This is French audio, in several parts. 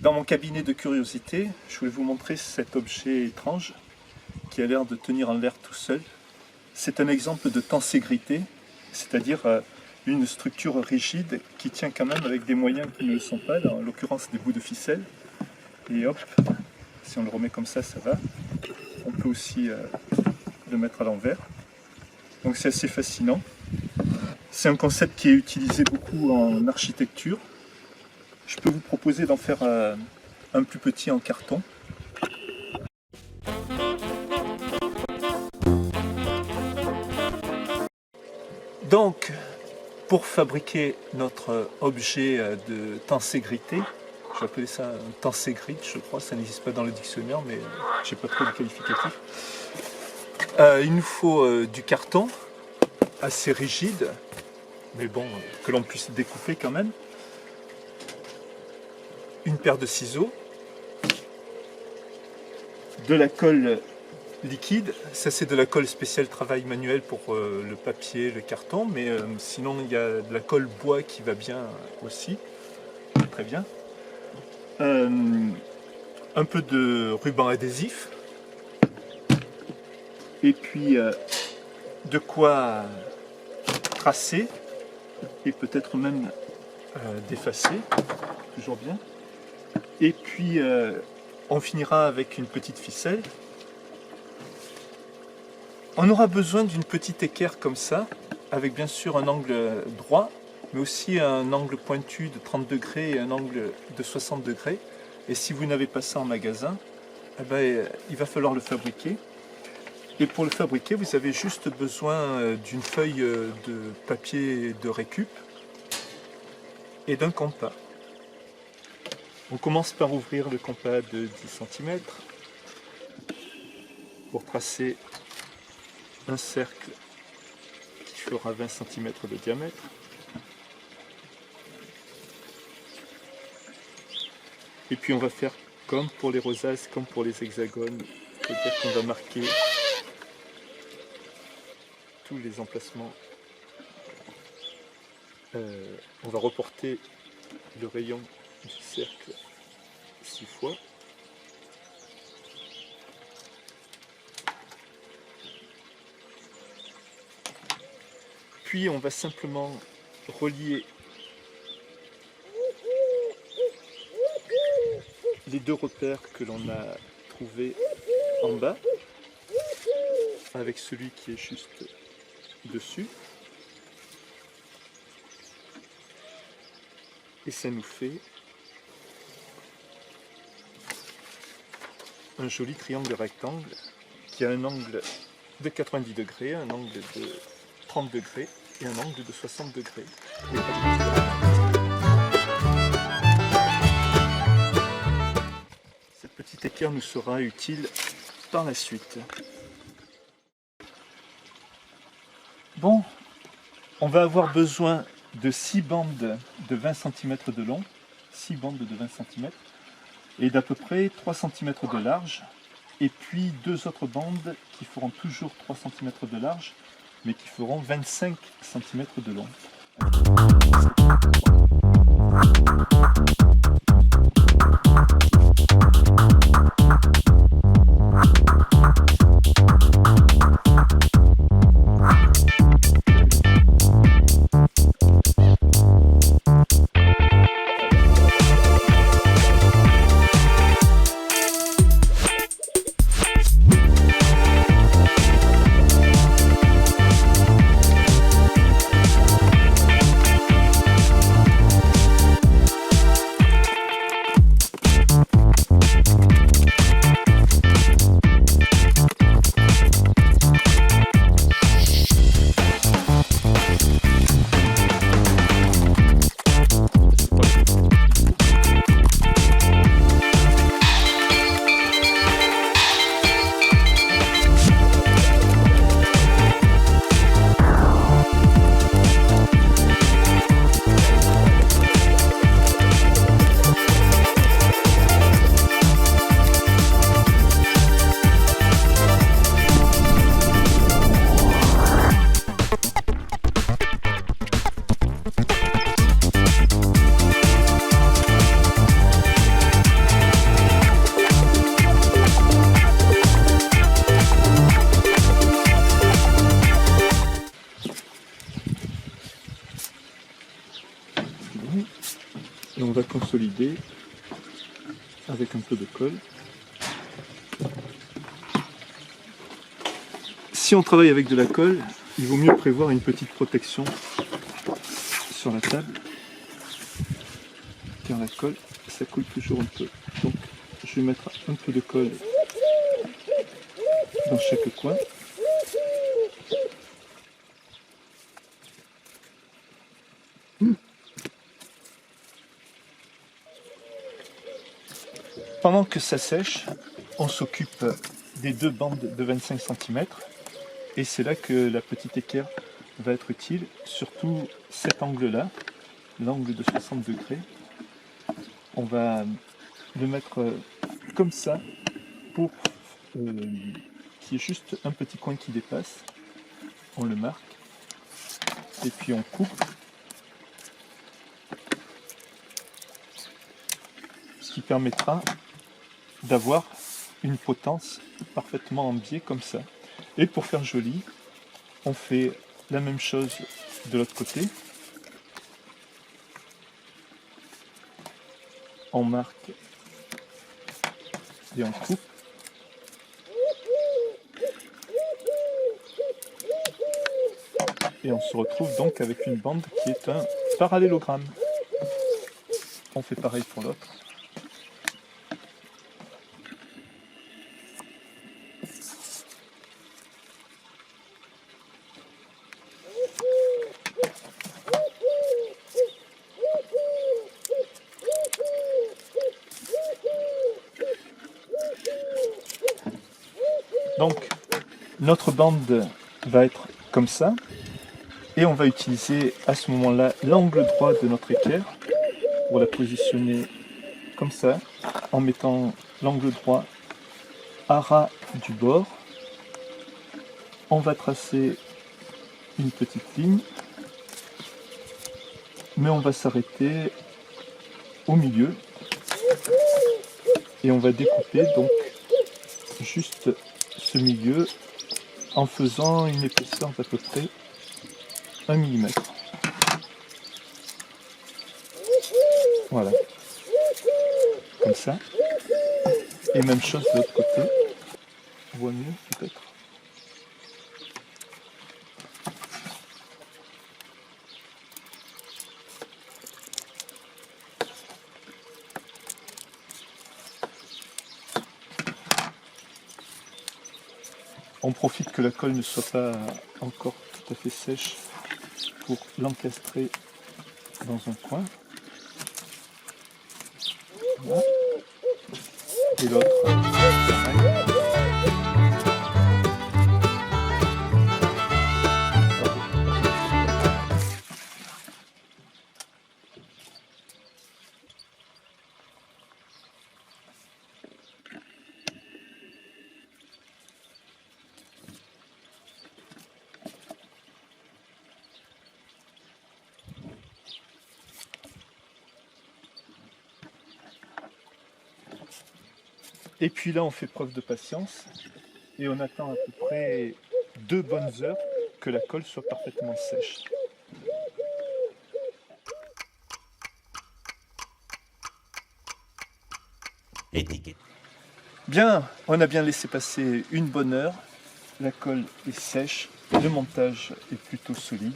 Dans mon cabinet de curiosité, je voulais vous montrer cet objet étrange qui a l'air de tenir en l'air tout seul. C'est un exemple de tenségrité, c'est-à-dire une structure rigide qui tient quand même avec des moyens qui ne le sont pas, en l'occurrence des bouts de ficelle. Et hop, si on le remet comme ça, ça va. On peut aussi le mettre à l'envers. Donc c'est assez fascinant. C'est un concept qui est utilisé beaucoup en architecture. Je peux vous proposer d'en faire un plus petit en carton. Donc, pour fabriquer notre objet de tenségrité, je vais appeler ça un tenségrite, je crois, ça n'existe pas dans le dictionnaire, mais je n'ai pas trop de qualificatif. Il nous faut du carton assez rigide, mais bon, que l'on puisse découper quand même. Une paire de ciseaux, de la colle liquide, ça c'est de la colle spéciale travail manuel pour le papier, le carton, mais sinon il y a de la colle bois qui va bien aussi, très bien. Un peu de ruban adhésif, et puis de quoi tracer, et peut-être même d'effacer, toujours bien. Et puis on finira avec une petite ficelle. On aura besoin d'une petite équerre comme ça, avec bien sûr un angle droit, mais aussi un angle pointu de 30 degrés et un angle de 60 degrés. Et si vous n'avez pas ça en magasin, eh ben, il va falloir le fabriquer. Et pour le fabriquer, vous avez juste besoin d'une feuille de papier de récup et d'un compas. On commence par ouvrir le compas de 10 cm pour tracer un cercle qui fera 20 cm de diamètre. Et puis on va faire comme pour les rosaces, comme pour les hexagones, c'est-à-dire qu'on va marquer tous les emplacements. On va reporter le rayon du cercle 6 fois. Puis on va simplement relier les deux repères que l'on a trouvés en bas avec celui qui est juste dessus. Et ça nous fait un joli triangle rectangle qui a un angle de 90 degrés, un angle de 30 degrés et un angle de 60 degrés. Cette petite équerre nous sera utile par la suite. Bon, on va avoir besoin de 6 bandes de 20 cm de long, 6 bandes de 20 cm, et d'à peu près 3 cm de large, et puis 2 autres bandes qui feront toujours 3 cm de large, mais qui feront 25 cm de long. Et on va consolider avec un peu de colle. Si on travaille avec de la colle, il vaut mieux prévoir une petite protection sur la table, car la colle, ça coule toujours un peu. Donc je vais mettre un peu de colle dans chaque coin. Pendant que ça sèche, on s'occupe des deux bandes de 25 cm et c'est là que la petite équerre va être utile, surtout cet angle-là, l'angle de 60 degrés. On va le mettre comme ça pour qu'il y ait juste un petit coin qui dépasse. On le marque et puis on coupe. Ce qui permettra d'avoir une potence parfaitement en biais comme ça. Et pour faire joli, on fait la même chose de l'autre côté. On marque et on coupe. Et on se retrouve donc avec une bande qui est un parallélogramme. On fait pareil pour l'autre. Donc, notre bande va être comme ça, et on va utiliser à ce moment-là l'angle droit de notre équerre pour la positionner comme ça, en mettant l'angle droit à ras du bord. On va tracer une petite ligne, mais on va s'arrêter au milieu, et on va découper donc juste ce milieu en faisant une épaisseur d'à peu près 1 mm. Voilà. Comme ça. Et même chose de l'autre côté. On voit mieux peut-être. On profite que la colle ne soit pas encore tout à fait sèche pour l'encastrer dans un coin. Voilà. Et l'autre, pareil. Et puis là, on fait preuve de patience et on attend à peu près 2 bonnes heures que la colle soit parfaitement sèche. Bien, on a bien laissé passer une bonne heure. La colle est sèche, le montage est plutôt solide.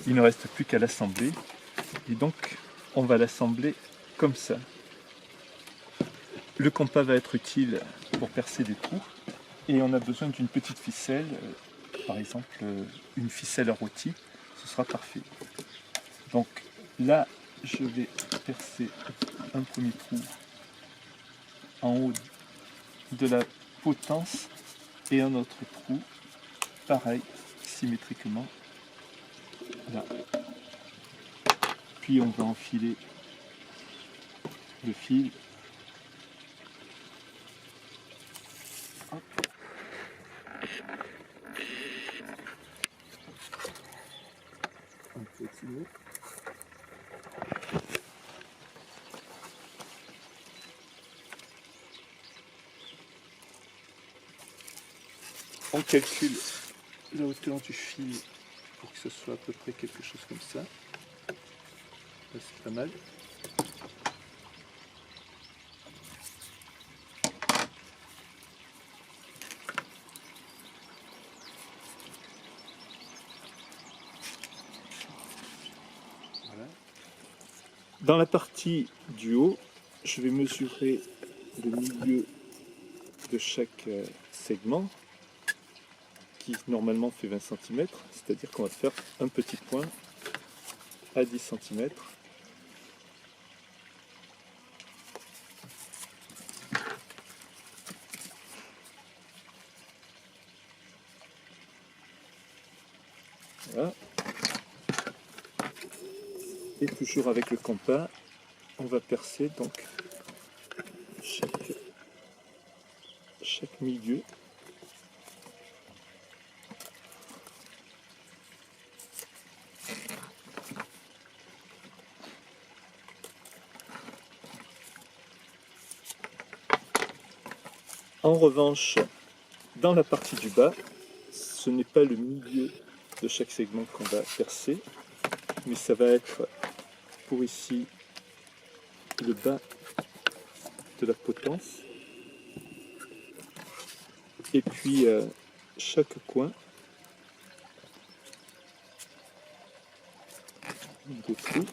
Il ne reste plus qu'à l'assembler. Et donc, on va l'assembler comme ça. Le compas va être utile pour percer des trous. Et on a besoin d'une petite ficelle, par exemple une ficelle à rôti, ce sera parfait. Donc là, je vais percer un premier trou en haut de la potence et un autre trou, pareil, symétriquement, là. Puis on va enfiler le fil. Hop. Un petit mot. On calcule la hauteur du fil pour que ce soit à peu près quelque chose comme ça. c'est pas mal. Voilà. Dans la partie du haut, je vais mesurer le milieu de chaque segment qui normalement fait 20 cm, c'est-à-dire qu'on va faire un petit point à 10 cm. Voilà. Et toujours avec le compas, on va percer donc chaque milieu. En revanche, dans la partie du bas, ce n'est pas le milieu de chaque segment qu'on va percer, mais ça va être pour ici le bas de la potence, et puis chaque coin de trou.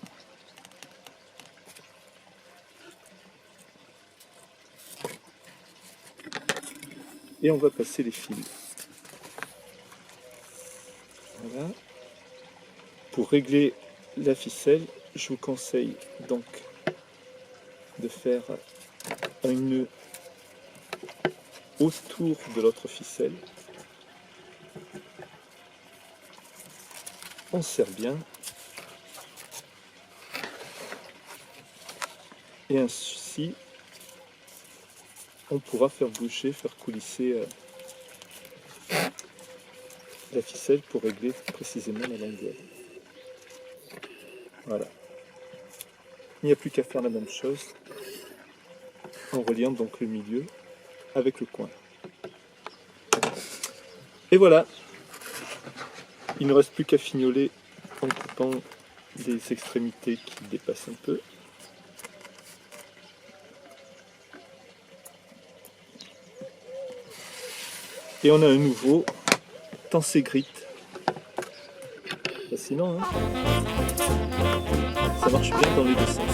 Et on va passer les fils. Voilà. Pour régler la ficelle, je vous conseille donc de faire un nœud autour de l'autre ficelle. On serre bien. Et ainsi, on pourra faire bouger, faire coulisser la ficelle pour régler précisément la longueur. Voilà. Il n'y a plus qu'à faire la même chose en reliant donc le milieu avec le coin. Et voilà. Il ne reste plus qu'à fignoler en coupant les extrémités qui dépassent un peu. Et on a un nouveau Tenségrite. Fascinant, hein? Ça marche bien dans les deux sens.